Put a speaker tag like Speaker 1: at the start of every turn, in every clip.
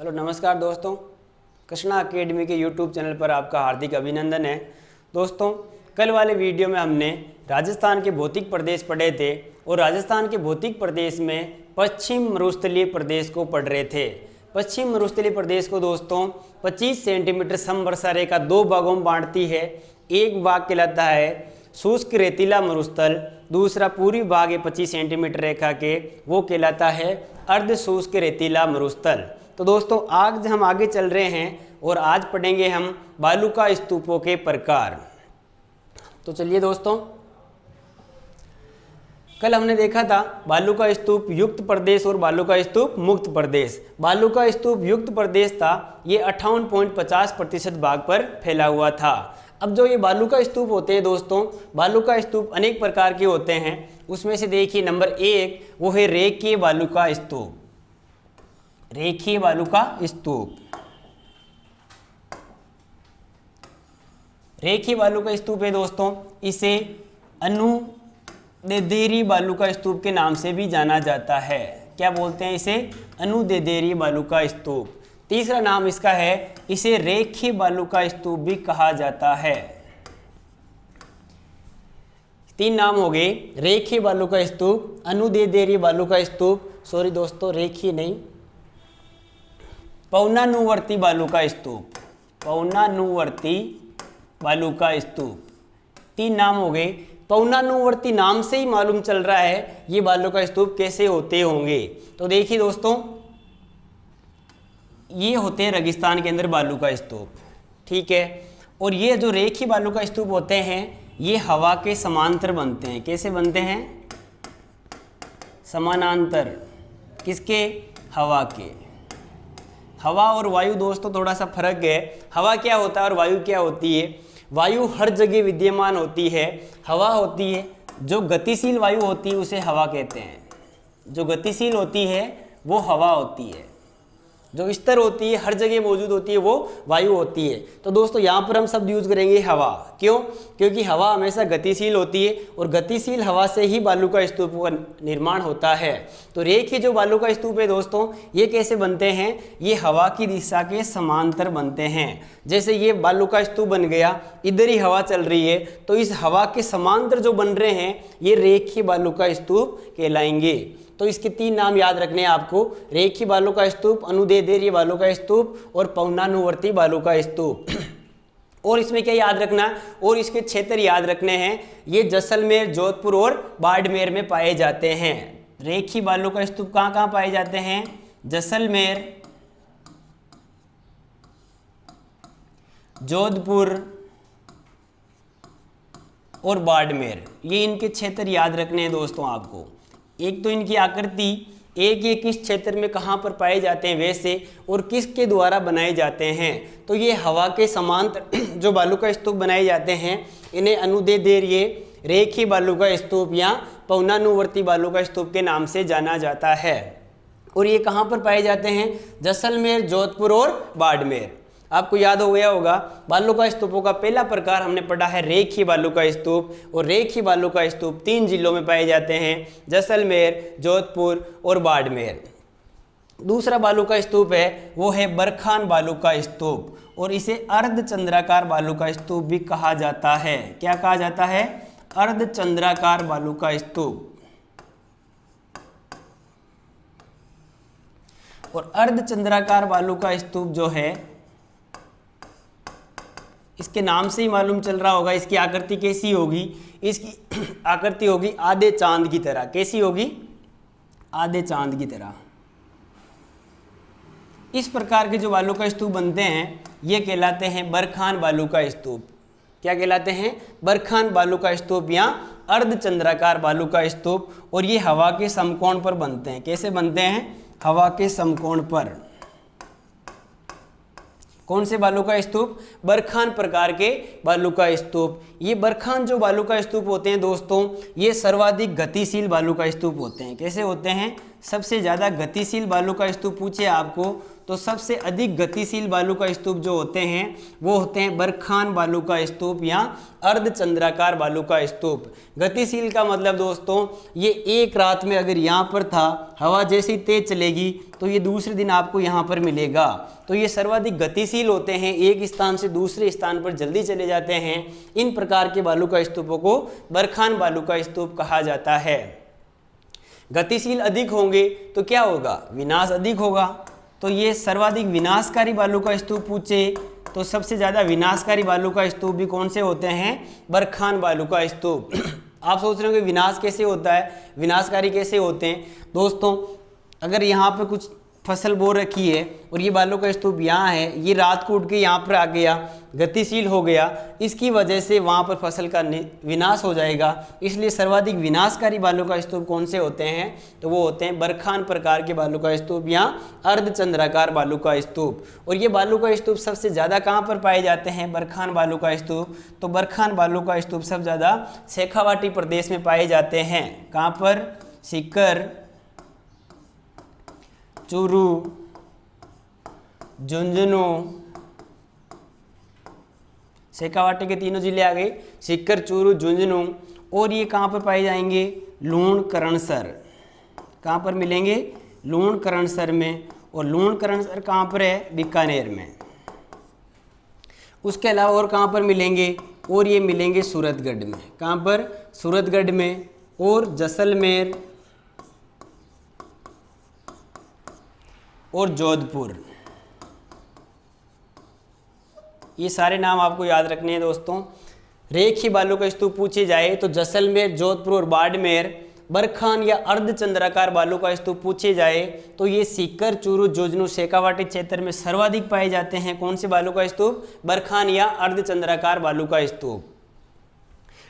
Speaker 1: Hello नमस्कार दोस्तों, Krishna academy के यूट्यूब चैनल पर आपका हार्दिक अभिनंदन है। दोस्तों, कल वाले वीडियो में हमने राजस्थान के भौतिक प्रदेश पढ़े थे और राजस्थान के भौतिक प्रदेश में पश्चिम मरुस्थलीय प्रदेश को पढ़ रहे थे। पश्चिम मरुस्थलीय प्रदेश को दोस्तों 25 सेंटीमीटर समवर्षा रेखा दो भागों में बांटती है। एक भाग कहलाता है शुष्क रेतीला मरुस्थल, दूसरा पूर्वी भाग है 25 सेंटीमीटर रेखा के, वो कहलाता है अर्ध शुष्क रेतीला मरुस्थल। तो दोस्तों आज हम आगे चल रहे हैं और आज पढ़ेंगे हम बालुका स्तूपों के प्रकार। तो चलिए दोस्तों, कल हमने देखा था बालुका स्तूप युक्त प्रदेश और बालुका स्तूप मुक्त प्रदेश। बालुका स्तूप युक्त प्रदेश था, ये 58.50% भाग पर फैला हुआ था। अब जो ये बालुका स्तूप होते हैं दोस्तों, बालुका स्तूप अनेक प्रकार के होते हैं। उसमें से देखिए नंबर 1 वो है रेखीय बालुका स्तूप। रेखीय बालुका स्तूप, रेखीय बालुका स्तूप है दोस्तों, इसे अनुदेदेरी बालुका स्तूप के नाम से भी जाना जाता है। क्या बोलते हैं इसे? अनुदेदेरी बालुका स्तूप। तीसरा नाम इसका है, इसे रेखीय बालुका स्तूप भी कहा जाता है। तीन नाम हो गए, रेखीय बालुका स्तूप, अनुदेदेरी बालुका स्तूप, सॉरी दोस्तों रेखीय नहीं, पौनानुवर्ती बालुका स्तूप, पौनानुवर्ती बालुका स्तूप। तीन नाम हो गए। पौनानुवर्ती नाम से ही मालूम चल रहा है ये बालुका स्तूप कैसे होते होंगे। तो देखिए दोस्तों, ये होते हैं रेगिस्तान के अंदर बालुका स्तूप, ठीक है। और ये जो रेखीय बालुका स्तूप होते हैं ये हवा के समांतर बनते हैं। कैसे बनते हैं? समानांतर। किसके? हवा के। हवा और वायु दोस्तों थोड़ा सा फर्क है। हवा क्या होता है और वायु क्या होती है? वायु हर जगह विद्यमान होती है। हवा होती है, जो गतिशील वायु होती है उसे हवा कहते हैं। जो गतिशील होती है वो हवा होती है। जो स्थिर होती है, हर जगह मौजूद होती है, वो वायु होती है। तो दोस्तों यहाँ पर हम शब्द यूज करेंगे हवा। क्यों? क्योंकि हवा हमेशा गतिशील होती है और गतिशील हवा से ही बालुका स्तूप का निर्माण होता है। तो रेखीय जो बालुका स्तूप है दोस्तों, ये कैसे बनते हैं? ये हवा की दिशा के समांतर बनते हैं। जैसे ये बालुका स्तूप बन गया, इधर ही हवा चल रही है, तो इस हवा के समांतर जो बन रहे हैं ये रेखीय बालुका स्तूप कहलाएंगे। तो इसके तीन नाम याद रखने हैं आपको, रेखीय बालुका स्तूप, अनुदेदेरीय बालुका स्तूप और पौनानुवर्ती बालुका स्तूप। और इसमें क्या याद रखना है? और इसके क्षेत्र याद रखने हैं। ये जैसलमेर, जोधपुर और बाड़मेर में पाए जाते हैं। रेखीय बालुका स्तूप कहाँ कहाँ पाए जाते हैं? जैसलमेर, जोधपुर और बाड़मेर, ये इनके क्षेत्र याद रखने हैं दोस्तों आपको। एक तो इनकी आकृति, एक ये किस क्षेत्र में कहाँ पर पाए जाते हैं वैसे, और किसके द्वारा बनाए जाते हैं। तो ये हवा के समांतर जो बालुका स्तूप बनाए जाते हैं इन्हें अनुदेदेरीय, रेखीय बालुका स्तूप या पौनानुवर्ती बालुका स्तूप के नाम से जाना जाता है। और ये कहाँ पर पाए जाते हैं? जैसलमेर, जोधपुर और बाड़मेर। आपको याद हो गया होगा, बालुका स्तूपों का पहला प्रकार हमने पढ़ा है रेखीय बालुका स्तूप। और रेखीय बालुका स्तूप 3 जिलों में पाए जाते हैं, जैसलमेर, जोधपुर और बाड़मेर। दूसरा बालुका स्तूप है वो है बरखान बालुका स्तूप, और इसे अर्धचंद्राकार बालुका स्तूप भी कहा जाता है। क्या कहा जाता है? अर्धचंद्राकार बालुका स्तूप। और अर्धचंद्राकार बालुका स्तूप जो है, इसके नाम से ही मालूम चल रहा होगा इसकी आकृति कैसी होगी। इसकी आकृति होगी आधे चांद की तरह। कैसी होगी? आधे चांद की तरह। इस प्रकार के जो बालुका स्तूप बनते हैं ये कहलाते हैं बरखान बालुका स्तूप। क्या कहलाते हैं? बरखान बालुका स्तूप या अर्धचंद्राकार बालुका स्तूप। और ये हवा के समकोण पर बनते हैं। कैसे बनते हैं? हवा के समकोण पर। कौन से बालुका स्तूप? बरखान प्रकार के बालुका स्तूप। ये बरखान जो बालुका स्तूप होते हैं दोस्तों, ये सर्वाधिक गतिशील बालुका स्तूप होते हैं। कैसे होते हैं? सबसे ज़्यादा गतिशील बालुका स्तूप पूछे आपको तो सबसे अधिक गतिशील बालू का स्तूप जो होते हैं वो होते हैं बरखान बालू का स्तूप या अर्धचंद्राकार बालू का स्तूप। गतिशील का मतलब दोस्तों ये एक रात में अगर यहाँ पर था, हवा जैसी तेज चलेगी तो ये दूसरे दिन आपको यहाँ पर मिलेगा, तो ये सर्वाधिक गतिशील होते हैं, एक स्थान से दूसरे स्थान पर जल्दी चले जाते हैं। इन प्रकार के बालू का स्तूपों को बरखान बालू का स्तूप कहा जाता है। गतिशील अधिक होंगे तो क्या होगा, विनाश अधिक होगा। तो ये सर्वाधिक विनाशकारी बालू का स्तूप पूछे तो सबसे ज़्यादा विनाशकारी बालू का स्तूप भी कौन से होते हैं, बरखान बालू का स्तूप। आप सोच रहे हो कि विनाश कैसे होता है, विनाशकारी कैसे होते हैं। दोस्तों अगर यहाँ पे कुछ फसल बो रखी है और ये बालू का स्तूप यहाँ है, ये रात को उठ के यहाँ पर आ गया, गतिशील हो गया, इसकी वजह से वहाँ पर फसल का विनाश हो जाएगा। इसलिए सर्वाधिक विनाशकारी बालू का स्तूप कौन से होते हैं, तो वो होते हैं बरखान प्रकार के बालू का स्तूप या अर्धचंद्राकार बालू का स्तूप। और ये बालू का स्तूप सबसे ज़्यादा कहाँ पर पाए जाते हैं, बरखान बालू का स्तूप। तो बरखान बालू का स्तूप सबसे ज़्यादा शेखावाटी प्रदेश में पाए जाते हैं। कहाँ पर, सीकर, चूरू, झुंझुनू, शेखावाटी के तीनों जिले आ गए, सीकर, चूरू, झुंझुनू। और ये कहाँ पर पाए जाएंगे, लूणकरणसर। कहाँ पर मिलेंगे, लूणकरणसर में। और लूणकरणसर कहाँ पर है, बीकानेर में। उसके अलावा और कहाँ पर मिलेंगे, और ये मिलेंगे सूरतगढ़ में। कहाँ पर, सूरतगढ़ में। और जैसलमेर और जोधपुर। ये सारे नाम आपको याद रखने हैं दोस्तों। रेखीय बालू का स्तूप पूछे जाए तो जैसलमेर, जोधपुर और बाड़मेर। बरखान या अर्धचंद्राकार बालू का स्तूप पूछे जाए तो ये सीकर, चूरू, झुंझुनू, शेखावाटी क्षेत्र में सर्वाधिक पाए जाते हैं। कौन से बालू का स्तूप, बरखान या अर्धचंद्राकार बालू का स्तूप।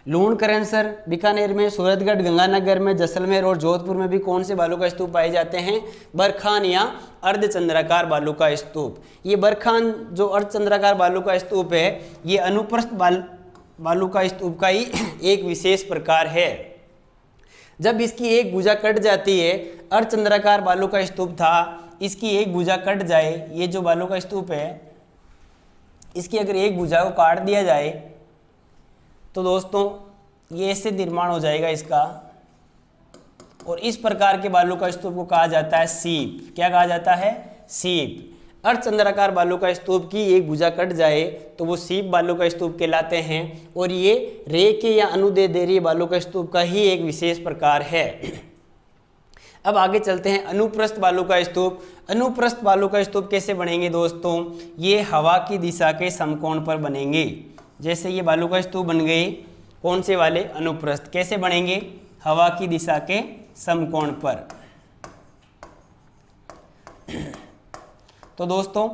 Speaker 1: लूणकरणसर बीकानेर में, सूरतगढ़ गंगानगर में, जैसलमेर और जोधपुर में भी कौन से बालू का स्तूप पाए जाते हैं, बरखान या अर्धचंद्राकार बालू का स्तूप। ये बरखान जो अर्धचंद्राकार बालू का स्तूप है ये अनुप्रस्थ बालू का स्तूप का ही एक विशेष प्रकार है। जब इसकी एक भुजा कट जाती है, अर्धचंद्राकार बालू का स्तूप था, इसकी एक भुजा कट जाए, ये जो बालू का स्तूप है इसकी अगर एक भुजा को काट दिया जाए तो दोस्तों ये ऐसे निर्माण हो जाएगा इसका। और इस प्रकार के बालू का स्तूप को कहा जाता है सीप। क्या कहा जाता है, सीप। अर्धचंद्राकार बालू का स्तूप की एक भुजा कट जाए तो वो सीप बालू का स्तूप कहलाते हैं। और ये रेखीय या अनुदैर्ध्य बालू का स्तूप का ही एक विशेष प्रकार है। अब आगे चलते हैं, अनुप्रस्थ बालू का स्तूप। अनुप्रस्थ बालू का स्तूप कैसे बनेंगे दोस्तों, ये हवा की दिशा के समकोण पर बनेंगे। जैसे ये बालू का स्तूप बन गए, कौन से वाले, अनुप्रस्थ। कैसे बनेंगे, हवा की दिशा के समकोण पर। तो दोस्तों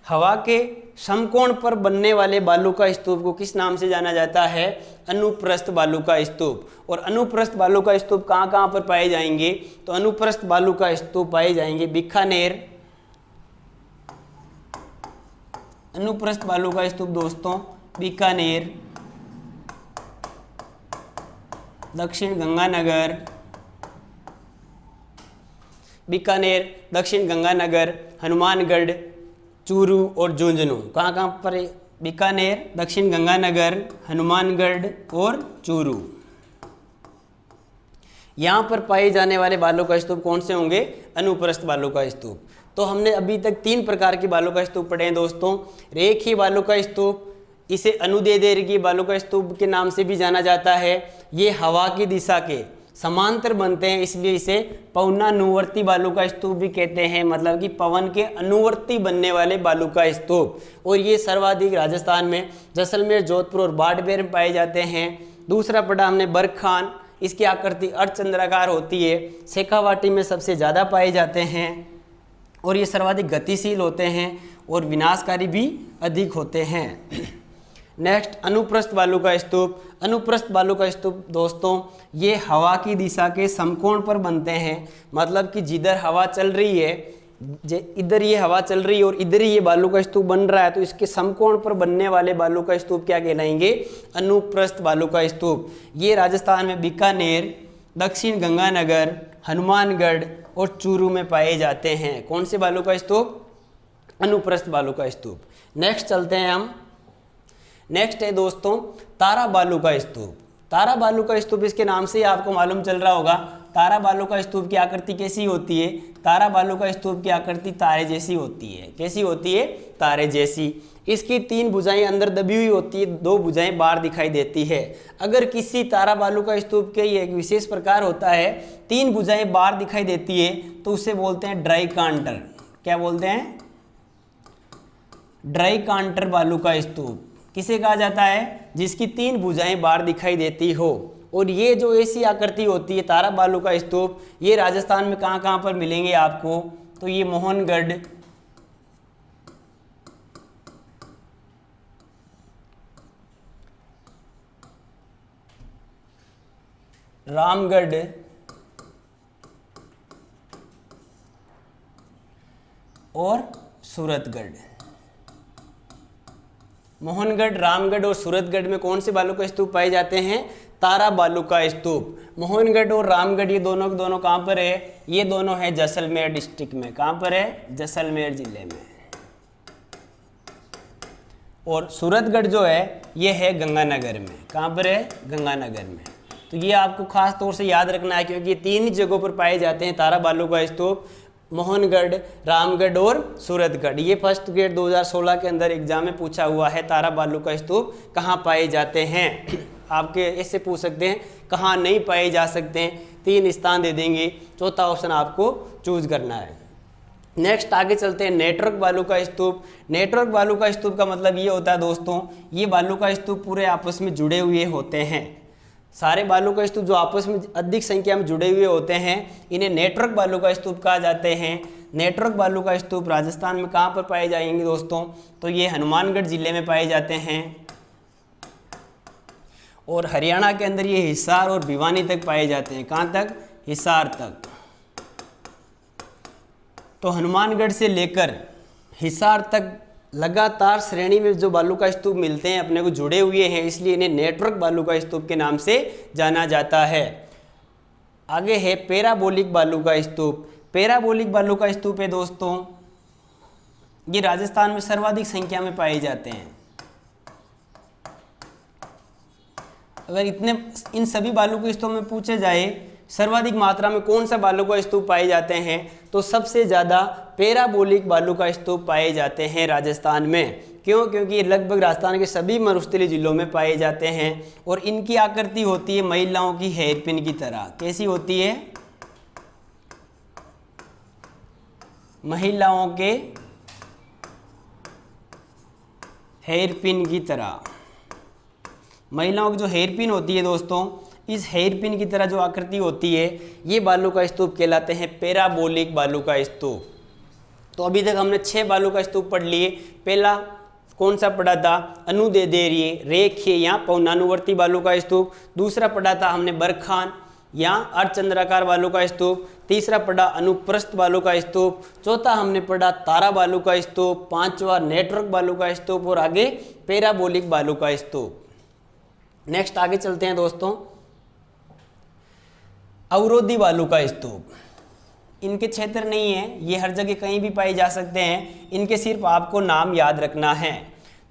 Speaker 1: हवा के समकोण पर बनने वाले बालू का स्तूप को किस नाम से जाना जाता है, अनुप्रस्थ बालू का स्तूप। और अनुप्रस्थ बालू का स्तूप कहाँ कहाँ पर पाए जाएंगे, तो अनुप्रस्थ बालू का स्तूप पाए जाएंगे बीकानेर। अनुप्रस्थ बालू का स्तूप दोस्तों बीकानेर, दक्षिण गंगानगर, बीकानेर, दक्षिण गंगानगर, हनुमानगढ़, चूरू और झुंझुनू। कहाँ कहाँ पर, बीकानेर, दक्षिण गंगानगर, हनुमानगढ़ और चूरू। यहाँ पर पाए जाने वाले बालू का स्तूप कौन से होंगे, अनुप्रस्थ बालू का स्तूप। तो हमने अभी तक 3 प्रकार के बालू का स्तूप पढ़े हैं दोस्तों। रेखीय बालू का स्तूप, इसे अनुदैर्ध्य बालू का स्तूप के नाम से भी जाना जाता है। ये हवा की दिशा के समांतर बनते हैं, इसलिए इसे पवनानुवर्ती बालू का स्तूप भी कहते हैं, मतलब कि पवन के अनुवर्ती बनने वाले बालू का स्तूप। और ये सर्वाधिक राजस्थान में जैसलमेर, जोधपुर और बाड़मेर में पाए जाते हैं। दूसरा पढ़ा हमने बरखान, इसकी आकृति अर्धचंद्राकार होती है, शेखावाटी में सबसे ज़्यादा पाए जाते हैं और ये सर्वाधिक गतिशील होते हैं और विनाशकारी भी अधिक होते हैं। नेक्स्ट, अनुप्रस्थ बालू का स्तूप। अनुप्रस्थ बालू का स्तूप दोस्तों ये हवा की दिशा के समकोण पर बनते हैं, मतलब कि जिधर हवा चल रही है, इधर ये हवा चल रही है और इधर ही ये बालू का स्तूप बन रहा है, तो इसके समकोण पर बनने वाले बालू का स्तूप क्या कहलाएंगे, अनुप्रस्थ बालू का स्तूप। ये राजस्थान में बीकानेर, दक्षिण गंगानगर, हनुमानगढ़ और चूरू में पाए जाते हैं। कौन से बालू का स्तूप, अनुप्रस्थ बालू का स्तूप। नेक्स्ट चलते हैं हम, नेक्स्ट है दोस्तों तारा बालू का स्तूप। तारा बालू का स्तूप, इसके नाम से ही आपको मालूम चल रहा होगा तारा बालू का स्तूप की आकृति कैसी होती है। तारा बालू का स्तूप की आकृति तारे जैसी होती है। कैसी होती है? तारे जैसी। इसकी 3 भुजाएं अंदर दबी हुई होती है, 2 भुजाएं बाहर दिखाई देती है। अगर किसी तारा बालू का स्तूप के ये एक विशेष प्रकार होता है, 3 भुजाएं बाहर दिखाई देती है, तो उसे बोलते हैं ड्राइकांटर। क्या बोलते हैं? ड्राइकांटर बालू का स्तूप। किसे कहा जाता है? जिसकी 3 भुजाएं बाहर दिखाई देती हो। और ये जो ऐसी आकृति होती है तारा बालू का स्तूप, ये राजस्थान में कहाँ पर मिलेंगे आपको? तो ये मोहनगढ़, रामगढ़ और सूरतगढ़। मोहनगढ़, रामगढ़ और सूरतगढ़ में कौन से बालू का स्तूप पाए जाते हैं? तारा बालू का स्तूप। मोहनगढ़ और रामगढ़ ये दोनों के दोनों कहाँ पर है? ये दोनों है जैसलमेर डिस्ट्रिक्ट में। कहाँ पर है? जैसलमेर जिले में। और सूरतगढ़ जो है ये है गंगानगर में। कहाँ पर है? गंगानगर में। तो ये आपको खास तौर से याद रखना है, क्योंकि ये 3 ही जगहों पर पाए जाते हैं तारा बालू का स्तूप, मोहनगढ़, रामगढ़ और सूरतगढ़। ये फर्स्ट ग्रेड 2016 के अंदर एग्जाम में पूछा हुआ है, तारा बालू का स्तूप कहाँ पाए जाते हैं। आपके ऐसे पूछ सकते हैं कहाँ नहीं पाए जा सकते हैं, 3 स्थान दे देंगे, चौथा ऑप्शन आपको चूज करना है। नेक्स्ट आगे चलते हैं नेटवर्क बालू का स्तूप। नेटवर्क बालू का स्तूप का मतलब ये होता है दोस्तों, ये बालू का स्तूप पूरे आपस में जुड़े हुए होते हैं। सारे बालू का स्तूप जो आपस में अधिक संख्या में जुड़े हुए होते हैं, इन्हें नेटवर्क बालू का स्तूप कहा जाते हैं। नेटवर्क बालू का स्तूप राजस्थान में कहाँ पर पाए जाएंगे दोस्तों? तो ये हनुमानगढ़ जिले में पाए जाते हैं। और हरियाणा के अंदर ये हिसार और भिवानी तक पाए जाते हैं। कहाँ तक? हिसार तक। तो हनुमानगढ़ से लेकर हिसार तक लगातार श्रेणी में जो बालू का स्तूप मिलते हैं अपने को जुड़े हुए हैं, इसलिए इन्हें नेटवर्क बालू का स्तूप के नाम से जाना जाता है। आगे है पैराबोलिक बालू का स्तूप। पैराबोलिक बालू का स्तूप है दोस्तों, ये राजस्थान में सर्वाधिक संख्या में पाए जाते हैं। अगर इन सभी बालू के स्तूप में पूछे जाए सर्वाधिक मात्रा में कौन सा बालू का स्तूप पाए जाते हैं, तो सबसे ज़्यादा पैराबोलिक बालू का स्तूप पाए जाते हैं राजस्थान में। क्यों? क्योंकि ये लगभग राजस्थान के सभी मरुस्थलीय जिलों में पाए जाते हैं और इनकी आकृति होती है महिलाओं की हेयरपिन की तरह। कैसी होती है? महिलाओं के हेयरपिन की तरह। महिलाओं की जो हेयरपिन होती है दोस्तों, इस हेयरपिन की तरह जो आकृति होती है, ये बालू का स्तूप कहलाते हैं पैराबोलिक बालू का स्तूप। तो अभी तक हमने 6 बालू का स्तूप पढ़ लिए। पहला कौन सा पढ़ा था? अनुदैर्ध्य, रेखीय या पौनानुवर्ती बालू का स्तूप। दूसरा पढ़ा था हमने बरखान या अर्धचंद्राकार बालू का स्तूप। तीसरा पढ़ा अनुप्रस्थ बालू का स्तूप। चौथा हमने पढ़ा तारा बालू का स्तूप। 5वां नेटवर्क बालू का स्तूप और आगे पैराबोलिक बालू का स्तूप। नेक्स्ट आगे चलते हैं दोस्तों, अवरोधी बालू का स्तूप। इनके क्षेत्र नहीं है, ये हर जगह कहीं भी पाए जा सकते हैं, इनके सिर्फ आपको नाम याद रखना है।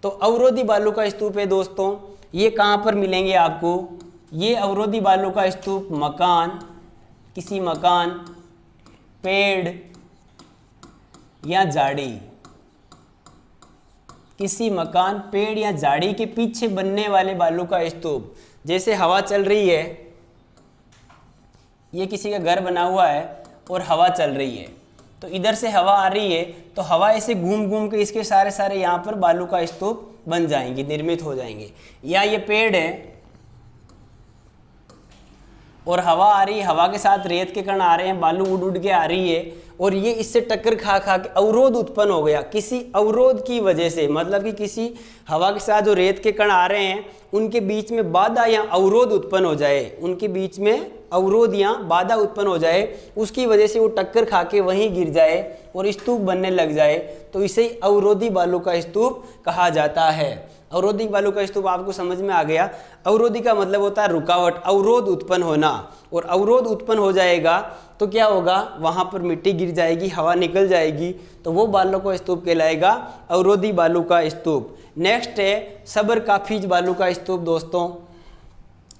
Speaker 1: तो अवरोधी बालू का स्तूप है दोस्तों, ये कहाँ पर मिलेंगे आपको? ये अवरोधी बालू का स्तूप मकान, किसी मकान, पेड़ या झाड़ी, किसी मकान, पेड़ या झाड़ी के पीछे बनने वाले बालू का स्तूप। जैसे हवा चल रही है, ये किसी का घर बना हुआ है और हवा चल रही है, तो इधर से हवा आ रही है, तो हवा ऐसे घूम घूम के इसके सारे यहाँ पर बालू का स्तूप बन जाएंगे, निर्मित हो जाएंगे। या ये पेड़ है और हवा आ रही है, हवा के साथ रेत के कण आ रहे हैं, बालू उड़ उड़ के आ रही है और ये इससे टक्कर खा खा के अवरोध उत्पन्न हो गया किसी अवरोध की वजह से। मतलब कि किसी हवा के साथ जो रेत के कण आ रहे हैं उनके बीच में बाधा या अवरोध उत्पन्न हो जाए, उनके बीच में अवरोध या बाधा उत्पन्न हो जाए, उसकी वजह से वो टक्कर खा के वहीं गिर जाए और स्तूप बनने लग जाए, तो इसे अवरोधी बालू का स्तूप कहा जाता है। अवरोधिक बालू का स्तूप आपको समझ में आ गया। अवरोधी का मतलब होता है रुकावट, अवरोध उत्पन्न होना, और अवरोध उत्पन्न हो जाएगा तो क्या होगा, वहाँ पर मिट्टी गिर जाएगी, हवा निकल जाएगी, तो वो बालू का स्तूप कहलाएगा अवरोधी बालू का स्तूप। नेक्स्ट है सबर-काफिज बालू का स्तूप। दोस्तों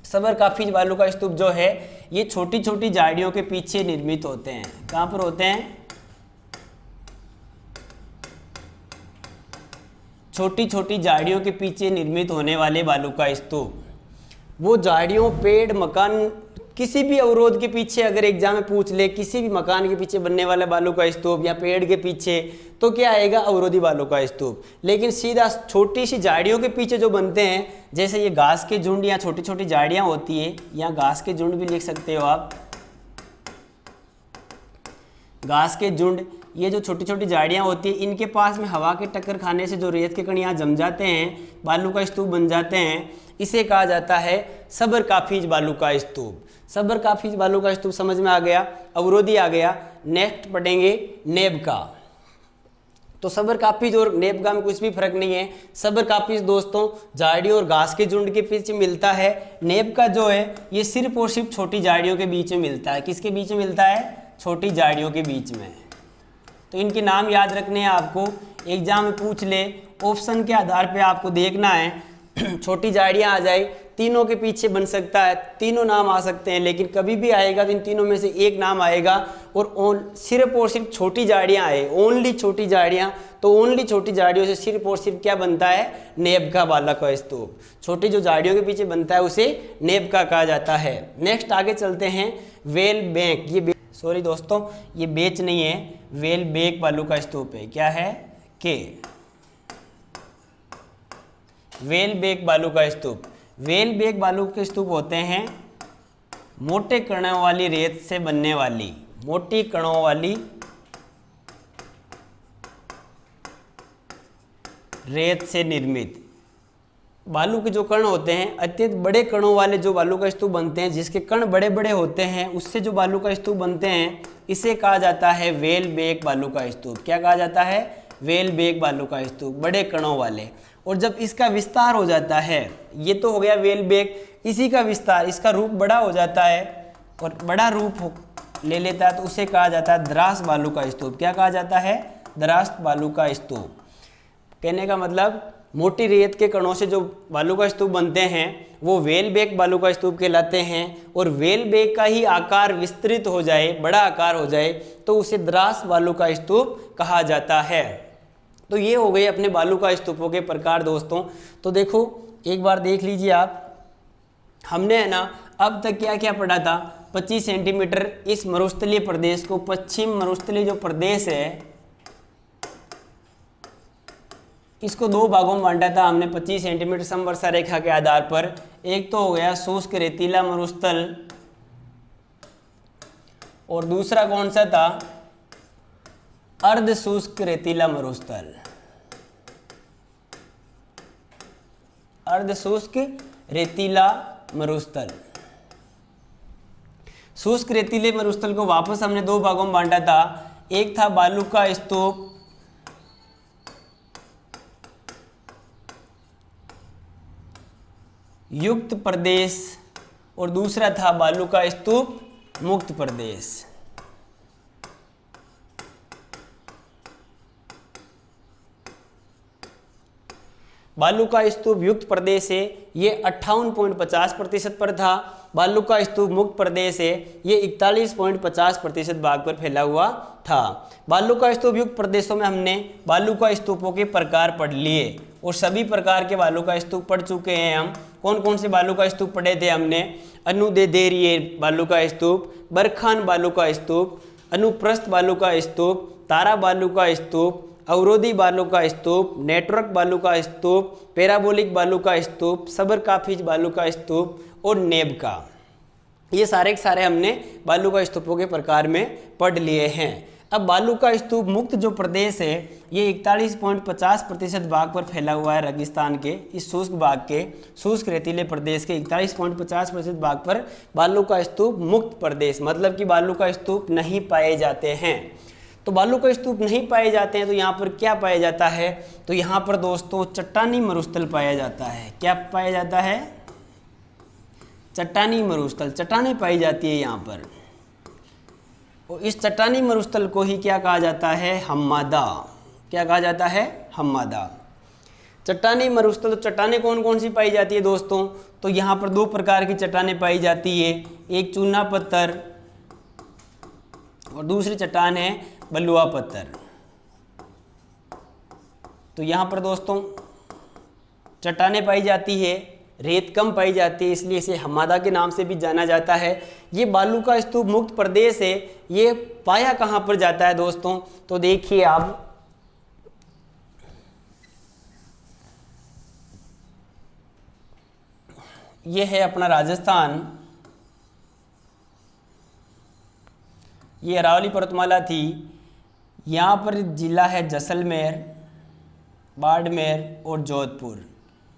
Speaker 1: सबर-काफिज बालू का स्तूप जो है ये छोटी छोटी झाड़ियों के पीछे निर्मित होते हैं। कहाँ पर होते हैं, छोटी छोटी झाड़ियों के पीछे निर्मित होने वाले बालू का स्तूप। वो झाड़ियों, पेड़, मकान, किसी भी अवरोध के पीछे अगर एग्जाम में पूछ ले, किसी भी मकान के पीछे बनने वाला बालू का स्तूप या पेड़ के पीछे, तो क्या आएगा, अवरोधी बालू का स्तूप। लेकिन सीधा छोटी सी झाड़ियों के पीछे जो बनते हैं, जैसे ये घास के झुंड या छोटी छोटी झाड़ियाँ होती है, या घास के झुंड भी लिख सकते हो आप, घास के झुंड, ये जो छोटी छोटी झाड़ियाँ होती है, इनके पास में हवा के टक्कर खाने से जो रेत के कण यहाँ जम जाते हैं, बालू का स्तूप बन जाते हैं, इसे कहा जाता है सबर-काफिज बालू का स्तूप। सबर-काफिज बालू का स्तूप समझ में आ गया, अवरोधी आ गया। नेक्स्ट पढ़ेंगे नेबका। तो सबर-काफिज और नेबका में कुछ भी फर्क नहीं है। सबर-काफिज दोस्तों झाड़ियों और घास के झुंड के पीछे मिलता है। नेबका जो है ये सिर्फ और सिर्फ छोटी झाड़ियों के बीच में मिलता है। किसके बीच में मिलता है, छोटी झाड़ियों के बीच में। तो इनके नाम याद रखने हैं आपको, एग्जाम में पूछ ले, ऑप्शन के आधार पे आपको देखना है। छोटी झाड़ियाँ आ जाए, तीनों के पीछे बन सकता है, तीनों नाम आ सकते हैं, लेकिन कभी भी आएगा तो इन तीनों में से एक नाम आएगा, और सिर्फ छोटी झाड़ियाँ आए, ओनली छोटी झाड़ियाँ, तो ओनली छोटी झाड़ियों से सिर्फ और सिर्फ क्या बनता है, नेबका बालू का स्तूप। छोटी जो झाड़ियों के पीछे बनता है उसे नेबका कहा जाता है। नेक्स्ट आगे चलते हैं वेल बैंक। ये सॉरी दोस्तों, ये बेच नहीं है, वेल बेक बालू का स्तूप है। क्या है, के वेल बेक बालू का स्तूप। वेल बेक बालू के स्तूप होते हैं मोटे कणों वाली रेत से बनने वाली, मोटी कणों वाली रेत से निर्मित बालू के जो कण होते हैं, अत्यंत बड़े कणों वाले जो बालू का स्तूप बनते हैं, जिसके कण बड़े बड़े होते हैं, उससे जो बालू का स्तूप बनते हैं, इसे कहा जाता है वेल बेक बालू का स्तूप। क्या कहा जाता है, वेल बेक बालू का स्तूप, बड़े कणों वाले। और जब इसका विस्तार हो जाता है, ये तो हो गया वेल बेक, इसी का विस्तार, इसका रूप बड़ा हो जाता है और बड़ा रूप ले लेता है, तो उसे कहा जाता है द्रास बालू का स्तूप। क्या कहा जाता है, द्रास बालू का स्तूप। कहने का मतलब मोटी रेत के कणों से जो बालू का स्तूप बनते हैं वो वेल बेक बालू का स्तूप कहलाते हैं। और वेल बेक का ही आकार विस्तृत हो जाए, बड़ा आकार हो जाए, तो उसे द्रास बालू का स्तूप कहा जाता है। तो ये हो गए अपने बालू का स्तूपों के प्रकार दोस्तों। तो देखो एक बार देख लीजिए आप, हमने है ना अब तक क्या क्या पढ़ा था, 25 सेंटीमीटर इस मरुस्थलीय प्रदेश को, पश्चिम मरुस्थलीय जो प्रदेश है, इसको दो भागों में बांटा था हमने 25 सेंटीमीटर समवर्षा रेखा के आधार पर। एक तो हो गया शुष्क रेतीला मरुस्थल, और दूसरा कौन सा था, अर्ध शुष्क रेतीला मरुस्थल। अर्ध शुष्क रेतीला मरुस्थल। शुष्क रेतीले मरुस्थल को वापस हमने दो भागों में बांटा था। एक था बालू का स्तूप, युक्त प्रदेश, और दूसरा था बालू का स्तूप मुक्त प्रदेश। बालू का स्तूप युक्त प्रदेश है, ये 58.50% पर था। बालू का स्तूप मुक्त प्रदेश है, ये 41.50% भाग पर फैला हुआ था। बालू का स्तूप युक्त प्रदेशों में हमने बालू का स्तूपों के प्रकार पढ़ लिए, और सभी प्रकार के बालू का स्तूप पढ़ चुके हैं हम। कौन कौन से बालू का स्तूप पढ़े थे हमने, अनुदेदेरिये बालू का स्तूप, बरखान बालू का स्तूप, अनुप्रस्थ बालू का स्तूप, तारा बालू का स्तूप, अवरोधी बालू का स्तूप, नेटवर्क बालू का स्तूप, पैराबोलिक बालू का स्तूप, सबर-काफिज बालू का स्तूप और नेबका। ये सारे के सारे हमने बालू का स्तूपों के प्रकार में पढ़ लिए हैं। अब बालू का स्तूप मुक्त जो प्रदेश है, ये 41.50% भाग पर फैला हुआ है। रेगिस्तान के इस शुष्क भाग के, शुष्क रेतीले प्रदेश के 41.50% भाग पर बालू का स्तूप मुक्त प्रदेश, मतलब कि बालू का स्तूप नहीं पाए जाते हैं। तो बालू का स्तूप नहीं पाए जाते हैं, तो यहाँ पर क्या पाया जाता है, तो यहाँ पर दोस्तों चट्टानी मरुस्थल पाया जाता है। क्या पाया जाता है, चट्टानी मरुस्थल, चट्टानें पाई जाती है यहाँ पर। और इस चट्टानी मरुस्थल को ही क्या कहा जाता है, हम्मादा। क्या कहा जाता है, हम्मादा। चट्टानी मरुस्थल, तो चट्टानें कौन कौन सी पाई जाती है दोस्तों, तो यहाँ पर दो प्रकार की चट्टानें पाई जाती है, एक चूना पत्थर और दूसरी चट्टान है बलुआ पत्थर। तो यहाँ पर दोस्तों चट्टानें पाई जाती है, रेत कम पाई जाती है, इसलिए इसे हम्मादा के नाम से भी जाना जाता है। ये बालू का स्तूप मुक्त प्रदेश है। ये पाया कहाँ पर जाता है दोस्तों, तो देखिए आप, ये है अपना राजस्थान, ये अरावली पर्वतमाला थी। यहाँ पर जिला है जैसलमेर, बाड़मेर और जोधपुर।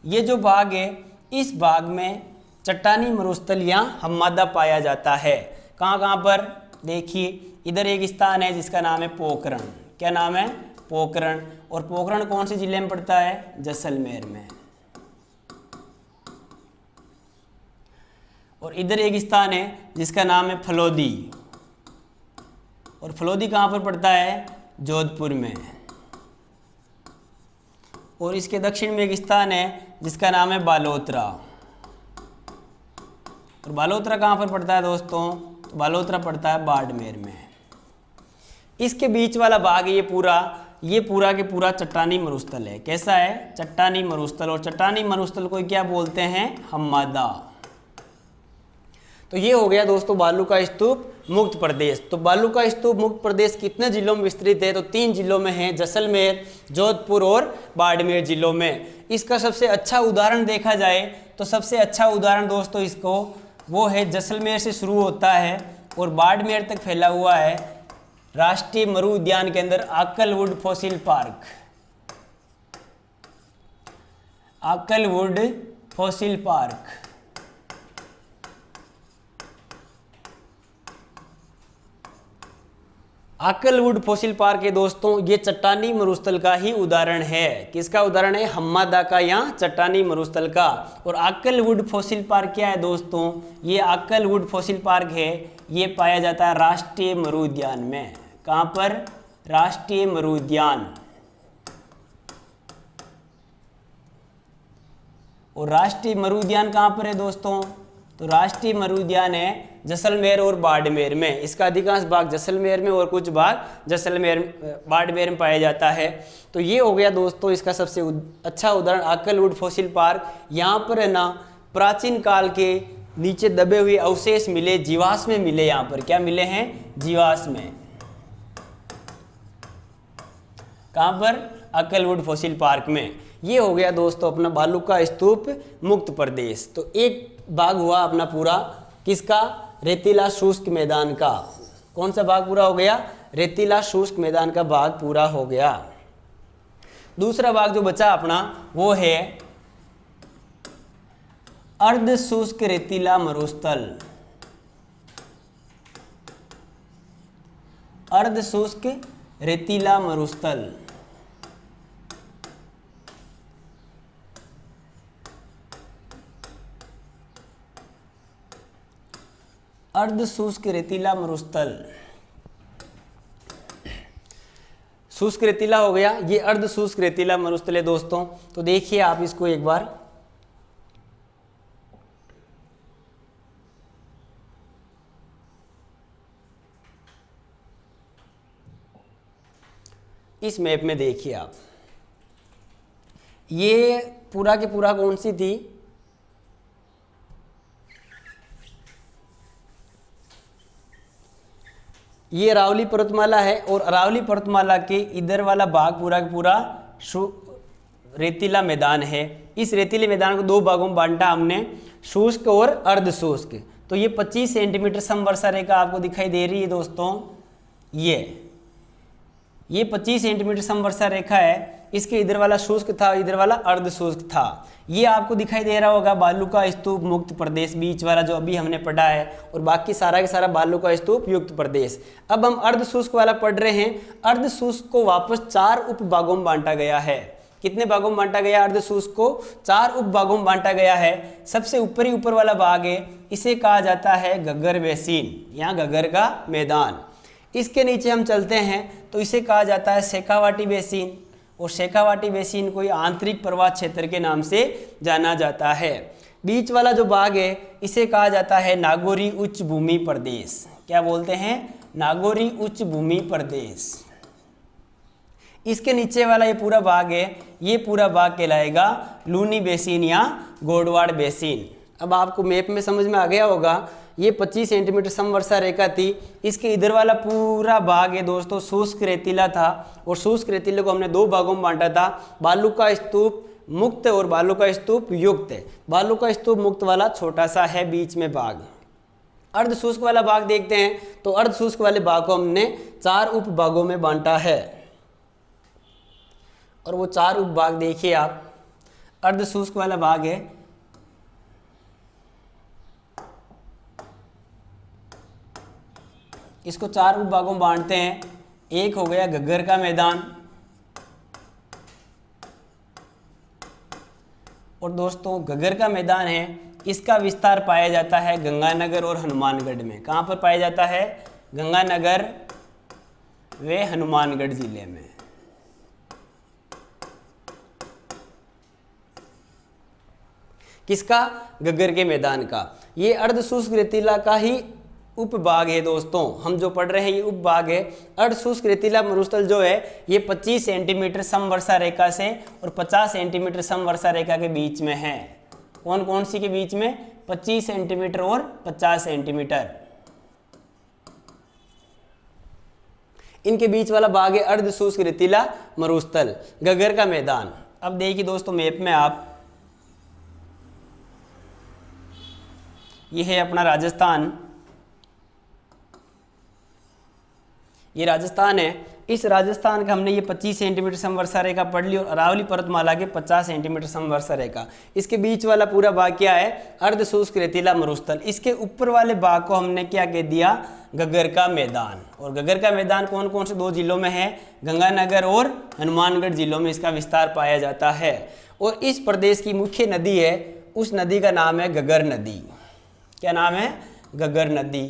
Speaker 1: ये जो भाग है, इस भाग में चट्टानी मरुस्थल या हम्मादा पाया जाता है। कहाँ कहाँ पर, देखिए इधर एक स्थान है जिसका नाम है पोखरण। क्या नाम है, पोखरण। और पोखरण कौन से जिले में पड़ता है, जैसलमेर में। और इधर एक स्थान है जिसका नाम है फलोदी, और फलोदी कहाँ पर पड़ता है, जोधपुर में। और इसके दक्षिण में एक स्थान है जिसका नाम है बालोतरा। और बालोतरा कहाँ पर पड़ता है दोस्तों, तो बालोतरा पड़ता है बाड़मेर में। इसके बीच वाला भाग ये पूरा के पूरा चट्टानी मरुस्थल है। कैसा है, चट्टानी मरुस्थल। और चट्टानी मरुस्थल को क्या बोलते हैं, हम्मादा। तो ये हो गया दोस्तों बालू का स्तूप मुक्त प्रदेश। तो बालू का स्तूप मुक्त प्रदेश कितने जिलों में विस्तृत है, तो 3 जिलों में है, जैसलमेर, जोधपुर और बाड़मेर जिलों में। इसका सबसे अच्छा उदाहरण देखा जाए तो सबसे अच्छा उदाहरण दोस्तों इसको वो है, जैसलमेर से शुरू होता है और बाड़मेर तक फैला हुआ है राष्ट्रीय मरु उद्यान के अंदर Akal wood fossil park. Akal wood fossil park. Akal wood fossil park है दोस्तों, ये चट्टानी मरुस्थल का ही उदाहरण है। किसका उदाहरण है, हम्मादा का या चट्टानी मरुस्थल का। और आकलवुड फॉसिल पार्क क्या है दोस्तों, ये आकलवुड फॉसिल पार्क है, ये पाया जाता है राष्ट्रीय मरु उद्यान में। कहाँ पर, राष्ट्रीय मरु उद्यान। और राष्ट्रीय मरु उद्यान कहाँ पर है दोस्तों, तो राष्ट्रीय मरु उद्यान है जैसलमेर और बाड़मेर में। इसका अधिकांश भाग जैसलमेर में और कुछ भाग बाड़मेर में पाया जाता है। तो ये हो गया दोस्तों इसका सबसे अच्छा उदाहरण आकलवुड फॉसिल पार्क। यहाँ पर है ना प्राचीन काल के नीचे दबे हुए अवशेष मिले, जीवाश्म मिले। यहाँ पर क्या मिले हैं, जीवाश्म। कहाँ पर, आकलवुड फॉसिल पार्क में। ये हो गया दोस्तों अपना बालू का स्तूप मुक्त प्रदेश। तो एक भाग हुआ अपना पूरा, किसका, रेतीला शुष्क मैदान का। कौन सा भाग पूरा हो गया, रेतीला शुष्क मैदान का भाग पूरा हो गया। दूसरा भाग जो बचा अपना वो है अर्ध शुष्क रेतीला मरुस्थल। अर्ध शुष्क रेतीला मरुस्थल। अर्ध शुष्क रेतीला मरुस्थल। शुष्क रेतीला हो गया, ये अर्ध शुष्क रेतीला मरुस्थल है दोस्तों। तो देखिए आप इसको एक बार, इस मैप में देखिए आप, ये पूरा के पूरा कौन सी थी, ये अरावली पर्वतमाला है। और अरावली पर्वतमाला के इधर वाला भाग पूरा का पूरा रेतीला मैदान है। इस रेतीले मैदान को 2 भागों में बांटा हमने, शुष्क और अर्ध शुष्क। तो ये 25 सेंटीमीटर समवर्षा रेखा आपको दिखाई दे रही है दोस्तों। ये 25 सेंटीमीटर समवर्षा रेखा है, इसके इधर वाला शुष्क था, इधर वाला अर्ध शुष्क था। ये आपको दिखाई दे रहा होगा बालू का स्तूप मुक्त प्रदेश, बीच वाला जो अभी हमने पढ़ा है, और बाकी सारा का सारा बालू का स्तूप युक्त प्रदेश। अब हम अर्ध शुष्क वाला पढ़ रहे हैं। अर्ध शुष्क को वापस 4 उपभागों में बांटा गया है। कितने भागों में बांटा गया? अर्ध शुष्क को 4 उपभागों में बांटा गया है। सबसे ऊपर वाला भाग है, इसे कहा जाता है घग्गर बेसिन, यहाँ घग्गर का मैदान। इसके नीचे हम चलते हैं तो इसे कहा जाता है शेखावाटी बेसिन, और शेखावाटी बेसिन को आंतरिक प्रवाह क्षेत्र के नाम से जाना जाता है। बीच वाला जो भाग है इसे कहा जाता है नागौरी उच्च भूमि प्रदेश। क्या बोलते हैं? नागौरी उच्च भूमि प्रदेश। इसके नीचे वाला ये पूरा भाग है, ये पूरा भाग कहलाएगा लूनी बेसिन या गोडवाड़ बेसिन। अब आपको मैप में समझ में आ गया होगा, ये 25 सेंटीमीटर समवर्षा रेखा थी, इसके इधर वाला पूरा भाग है दोस्तों शुष्क रेतीला था, और शुष्क रेतीले को हमने 2 भागों में बांटा था, बालू का स्तूप मुक्त और बालू का स्तूप युक्त। बालू का स्तूप मुक्त वाला छोटा सा है बीच में भाग। अर्ध शुष्क वाला भाग देखते हैं तो अर्ध शुष्क वाले भाग को हमने 4 उपभागों में बांटा है, और वो 4 उपभाग देखिए आप। अर्ध शुष्क वाला भाग है, इसको 4 उपभागों में बांटते हैं। एक हो गया घग्गर का मैदान, और दोस्तों घग्गर का मैदान है, इसका विस्तार पाया जाता है गंगानगर और हनुमानगढ़ में। कहाँ पर पाया जाता है? गंगानगर व हनुमानगढ़ जिले में। किसका? घग्गर के मैदान का। ये अर्ध शुष्क रेतीला का ही उपभाग है दोस्तों, हम जो पढ़ रहे हैं ये उपभाग है। अर्ध शुष्क रेतीला मरुस्थल जो है ये 25 सेंटीमीटर समवर्षा रेखा से और 50 सेंटीमीटर समवर्षा रेखा के बीच में है। कौन कौन सी के बीच में? 25 सेंटीमीटर और 50 सेंटीमीटर। इनके बीच वाला भाग है अर्ध शुष्क रेतीला मरुस्थल, घग्गर का मैदान। अब देखिए दोस्तों मैप में आप, ये है अपना राजस्थान, ये राजस्थान है। इस राजस्थान का हमने ये 25 सेंटीमीटर समवर्षा रेखा पढ़ ली, और अरावली पर्वतमाला के 50 सेंटीमीटर समवर्षा रेखा। इसके बीच वाला पूरा भाग क्या है? अर्ध शुष्क रेतीला मरुस्थल। इसके ऊपर वाले भाग को हमने क्या कह दिया? घग्गर का मैदान। और घग्गर का मैदान कौन कौन से 2 जिलों में है? गंगानगर और हनुमानगढ़ जिलों में इसका विस्तार पाया जाता है। और इस प्रदेश की मुख्य नदी है, उस नदी का नाम है घग्गर नदी। क्या नाम है? घग्गर नदी।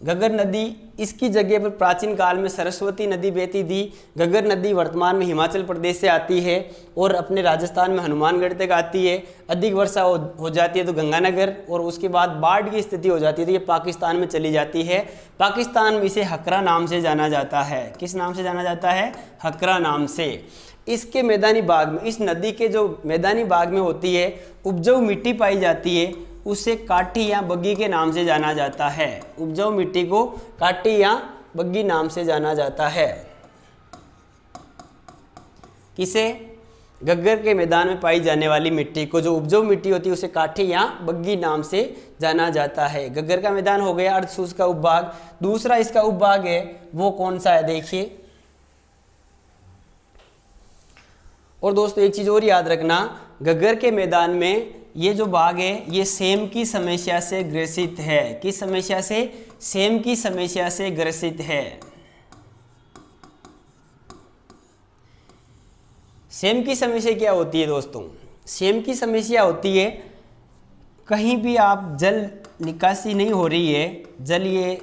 Speaker 1: घग्गर नदी, इसकी जगह पर प्राचीन काल में सरस्वती नदी बहती थी। घग्गर नदी वर्तमान में हिमाचल प्रदेश से आती है और अपने राजस्थान में हनुमानगढ़ तक आती है। अधिक वर्षा हो जाती है तो गंगानगर, और उसके बाद बाढ़ की स्थिति हो जाती है तो ये पाकिस्तान में चली जाती है। पाकिस्तान में इसे हकरा नाम से जाना जाता है। किस नाम से जाना जाता है? हकरा नाम से। इसके मैदानी भाग में, इस नदी के जो मैदानी भाग में होती है उपजाऊ मिट्टी पाई जाती है, उसे काठी या बग्गी के नाम से जाना जाता है। उपजाऊ मिट्टी को काठी या बग्गी नाम से जाना जाता है। किसे? घग्गर के मैदान में पाई जाने वाली मिट्टी को, जो उपजाऊ मिट्टी होती है, उसे काठी या बग्गी नाम से जाना जाता है। घग्गर का मैदान हो गया अर्ध शुष्क का उपभाग। दूसरा इसका उपभाग है वो कौन सा है? देखिए, और दोस्तों एक चीज और याद रखना, घग्गर के मैदान में ये जो भाग है ये सेम की समस्या से ग्रसित है। किस समस्या से? सेम की समस्या से ग्रसित है। सेम की समस्या क्या होती है दोस्तों? सेम की समस्या होती है कहीं भी आप जल निकासी नहीं हो रही है, जल ये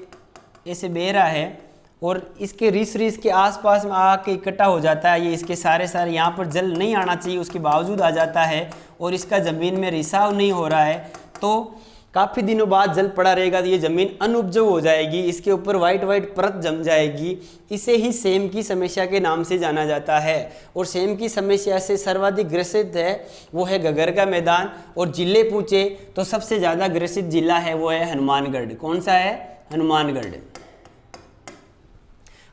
Speaker 1: ऐसे बह रहा है और इसके रिस के आसपास में आके इकट्ठा हो जाता है। ये इसके सारे यहाँ पर जल नहीं आना चाहिए, उसके बावजूद आ जाता है, और इसका ज़मीन में रिसाव नहीं हो रहा है, तो काफ़ी दिनों बाद जल पड़ा रहेगा तो ये ज़मीन अनउपजाऊ हो जाएगी, इसके ऊपर वाइट परत जम जाएगी। इसे ही सेम की समस्या के नाम से जाना जाता है। और सेम की समस्या से सर्वाधिक ग्रसित है वो है घग्गर का मैदान। और जिले पूछे तो सबसे ज़्यादा ग्रसित जिला है वो है हनुमानगढ़। कौन सा है? हनुमानगढ़।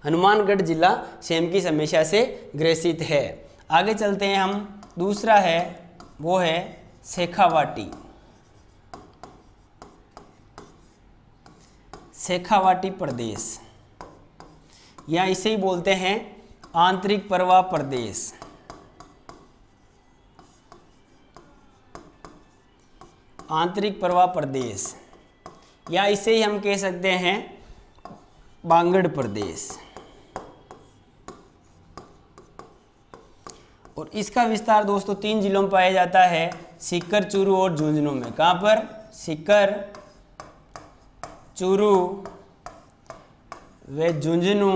Speaker 1: हनुमानगढ़ जिला सेम की समस्या से ग्रसित है। आगे चलते हैं हम। दूसरा है वो है शेखावाटी। शेखावाटी प्रदेश। या इसे ही बोलते हैं आंतरिक प्रवाह प्रदेश। आंतरिक प्रवाह प्रदेश या इसे ही हम कह सकते हैं बांगड़ प्रदेश। और इसका विस्तार दोस्तों 3 जिलों में पाया जाता है, सीकर, चूरू और झुंझुनू में। कहाँ पर? सीकर, चूरू व झुंझुनू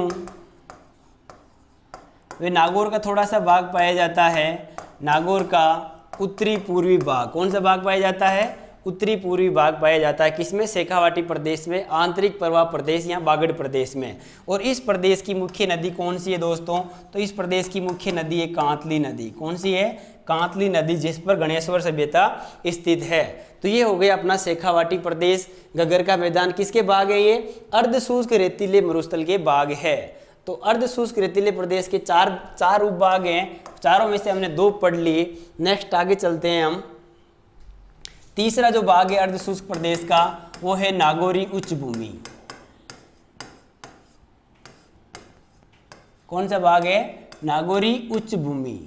Speaker 1: व नागौर का थोड़ा सा भाग पाया जाता है, नागौर का उत्तरी पूर्वी भाग। कौन सा भाग पाया जाता है? उत्तरी पूर्वी भाग पाया जाता है। किसमें? शेखावाटी प्रदेश में, आंतरिक प्रवाह प्रदेश या बागड़ प्रदेश में। और इस प्रदेश की मुख्य नदी कौन सी है दोस्तों? तो इस प्रदेश की मुख्य नदी है कांतली नदी। कौन सी है? कांतली नदी, जिस पर गणेश्वर सभ्यता स्थित है। तो ये हो गया अपना शेखावाटी प्रदेश। गगर का मैदान किसके भाग है? ये अर्धशुष्क रेतीले मरुस्थल के भाग है। तो अर्धशुष्क रेतीले प्रदेश के चार उपभाग हैं, चारों में से हमने 2 पढ़ लिए। नेक्स्ट आगे चलते हैं हम। तीसरा जो भाग है अर्धशुष्क प्रदेश का वो है नागौरी उच्च भूमि। कौन सा भाग है? नागौरी उच्च भूमि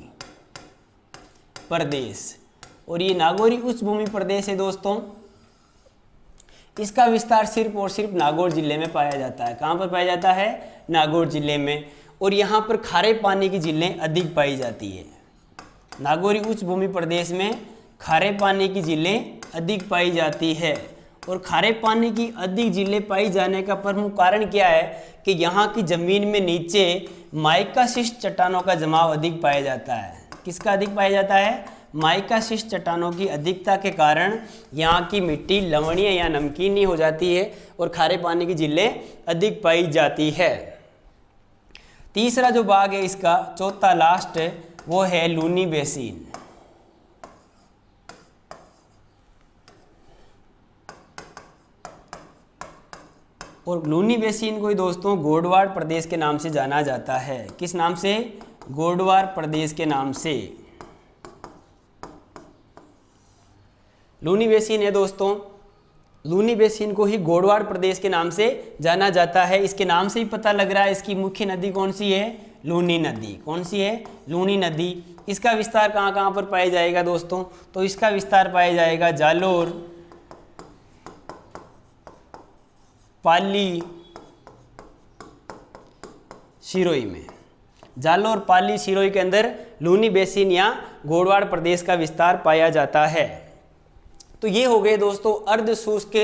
Speaker 1: प्रदेश। और ये नागौरी उच्च भूमि प्रदेश है दोस्तों, इसका विस्तार सिर्फ और सिर्फ नागौर जिले में पाया जाता है। कहाँ पर पाया जाता है? नागौर जिले में। और यहाँ पर खारे पानी की झीलें अधिक पाई जाती है। नागौरी उच्च भूमि प्रदेश में खारे पानी की झीलें अधिक पाई जाती है। और खारे पानी की अधिक झीलें पाई जाने का प्रमुख कारण क्या है? कि यहाँ की जमीन में नीचे माइकाशिष्ट चट्टानों का जमाव अधिक पाया जाता है। किसका अधिक पाया जाता है? माइकाशिष्ट चट्टानों की अधिकता के कारण यहाँ की मिट्टी लवणीय या नमकीनी हो जाती है और खारे पानी की झीलें अधिक पाई जाती है। तीसरा जो भाग है इसका, चौथा लास्ट, वो है लूनी बेसिन। और लूनी बेसिन को ही दोस्तों गोडवाड़ प्रदेश के नाम से जाना जाता है। किस नाम से? गोडवाड़ प्रदेश के नाम से लूनी बेसिन है दोस्तों। लूनी बेसिन को ही गोडवाड़ प्रदेश के नाम से जाना जाता है। इसके नाम से ही पता लग रहा है इसकी मुख्य नदी कौन सी है? लूनी नदी। कौन सी है? लूनी नदी। इसका विस्तार कहाँ कहाँ पर पाया जाएगा दोस्तों? तो इसका विस्तार पाया जाएगा जालोर, पाली, सिरोही में। जालोर, पाली, सिरोही के अंदर लूनी बेसिन या गोडवाड़ प्रदेश का विस्तार पाया जाता है। तो ये हो गए दोस्तों अर्धशुष्क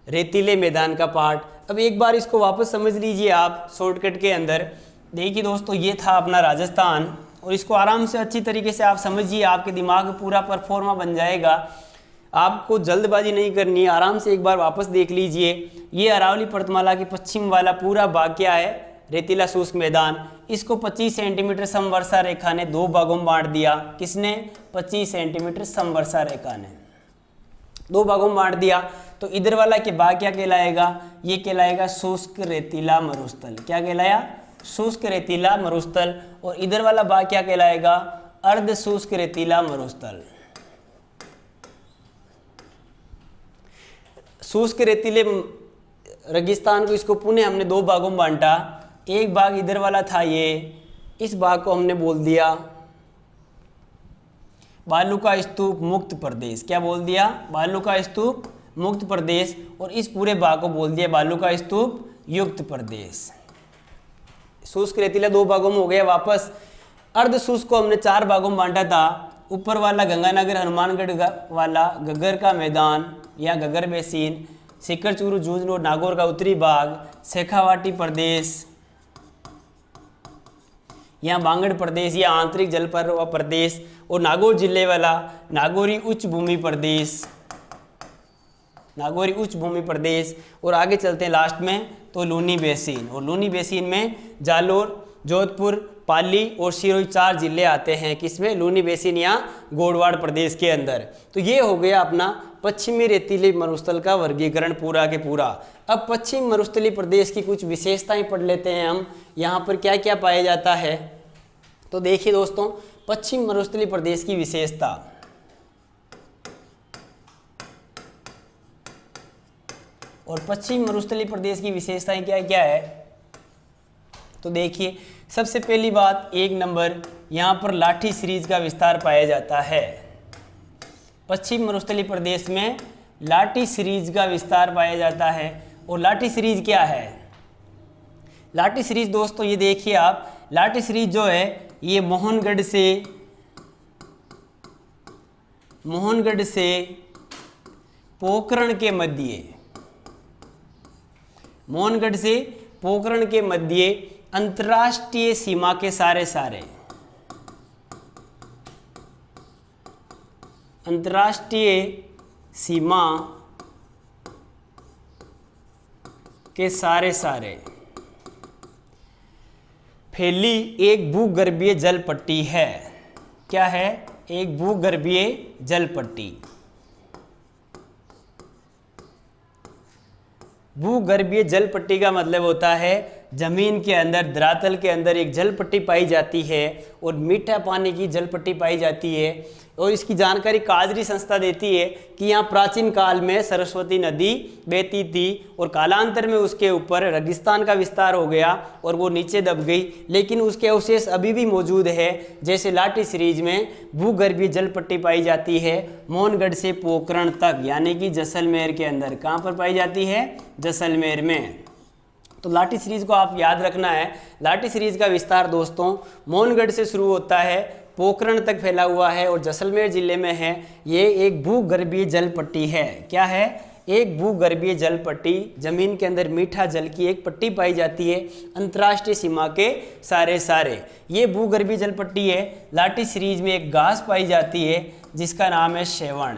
Speaker 1: रेतीले मैदान का पार्ट। अब एक बार इसको वापस समझ लीजिए आप शॉर्टकट के अंदर। देखिए दोस्तों, ये था अपना राजस्थान, और इसको आराम से अच्छी तरीके से आप समझिए, आपके दिमाग में पूरा परफॉर्मा बन जाएगा। आपको जल्दबाजी नहीं करनी है, आराम से एक बार वापस देख लीजिए। ये अरावली पर्वतमाला के पश्चिम वाला पूरा भाग क्या है? रेतीला शुष्क मैदान। इसको 25 सेंटीमीटर समवर्षा रेखा ने 2 भागों में बांट दिया। किसने? 25 सेंटीमीटर समवर्षा रेखा ने 2 भागों में बांट दिया। तो इधर वाला के भाग क्या कहलाएगा? ये कहलाएगा शुष्क रेतीला मरुस्थल। क्या कहलाया? शुष्क रेतीला मरुस्थल। और इधर वाला भाग क्या कहलाएगा? अर्ध शुष्क रेतीला मरुस्थल। शुष्क रेतीले रेगिस्तान को इसको पुनः हमने 2 भागों में बांटा। एक भाग इधर वाला था, ये इस भाग को हमने बोल दिया बालू का स्तूप मुक्त प्रदेश। क्या बोल दिया? बालू का स्तूप मुक्त प्रदेश। और इस पूरे भाग को बोल दिया बालू का स्तूप युक्त प्रदेश। शुष्क रेतीला 2 भागों में हो गया। वापस अर्ध शुष्क को हमने 4 भागों में बांटा था। ऊपर वाला गंगानगर हनुमानगढ़ वाला गगर का मैदान या गगर बेसिन, सीकर, चूरू, झुंझुनू और नागौर का उत्तरी भाग, शेखावाटी प्रदेश या बांगड़ प्रदेश या आंतरिक जल प्रवाह प्रदेश, और नागौर जिले वाला नागौरी उच्च भूमि प्रदेश, नागौरी उच्च भूमि प्रदेश। और आगे चलते हैं लास्ट में तो लूनी बेसिन। और लूनी बेसिन में जालोर, जोधपुर, पाली और सिरोही 4 जिले आते हैं। किसमें? लूनी बेसिन या गोडवाड़ प्रदेश के अंदर। तो ये हो गया अपना पश्चिमी रेतीले मरुस्थल का वर्गीकरण पूरा के पूरा। अब पश्चिम मरुस्थलीय प्रदेश की कुछ विशेषताएं पढ़ लेते हैं हम। यहाँ पर क्या क्या पाया जाता है? तो देखिए दोस्तों, पश्चिम मरुस्थलीय प्रदेश की विशेषता, और पश्चिम मरुस्थलीय प्रदेश की विशेषताएं क्या क्या है? तो देखिए सबसे पहली बात 1 नंबर, यहाँ पर लाठी सीरीज का विस्तार पाया जाता है। पश्चिम मरुस्थलीय प्रदेश में लाठी सीरीज का विस्तार पाया जाता है। और लाठी सीरीज क्या है? लाठी सीरीज दोस्तों ये देखिए आप, लाठी सीरीज जो है ये मोहनगढ़ से पोखरण के मध्य, मोहनगढ़ से पोखरण के मध्य अंतर्राष्ट्रीय सीमा के सारे अंतर्राष्ट्रीय सीमा के सारे फैली एक भूगर्भीय जल पट्टी है। क्या है? एक भूगर्भीय जल पट्टी। भूगर्भीय जल पट्टी का मतलब होता है जमीन के अंदर, धरातल के अंदर एक जल पट्टी पाई जाती है और मीठा पानी की जल पट्टी पाई जाती है। और इसकी जानकारी काजरी संस्था देती है कि यहाँ प्राचीन काल में सरस्वती नदी बहती थी और कालांतर में उसके ऊपर रेगिस्तान का विस्तार हो गया और वो नीचे दब गई, लेकिन उसके अवशेष अभी भी मौजूद है। जैसे लाठी सीरीज में भूगर्भीय जल पट्टी पाई जाती है मोहनगढ़ से पोखरण तक, यानी कि जैसलमेर के अंदर। कहाँ पर पाई जाती है? जैसलमेर में। तो लाठी सीरीज को आप याद रखना है। लाठी सीरीज का विस्तार दोस्तों मोहनगढ़ से शुरू होता है, पोखरण तक फैला हुआ है और जैसलमेर जिले में है। ये एक भूगर्भीय जल पट्टी है। क्या है? एक भूगर्भीय जल पट्टी। जमीन के अंदर मीठा जल की एक पट्टी पाई जाती है अंतर्राष्ट्रीय सीमा के सारे। ये भूगर्भीय जल पट्टी है। लाठी सीरीज में एक घास पाई जाती है जिसका नाम है सेवण।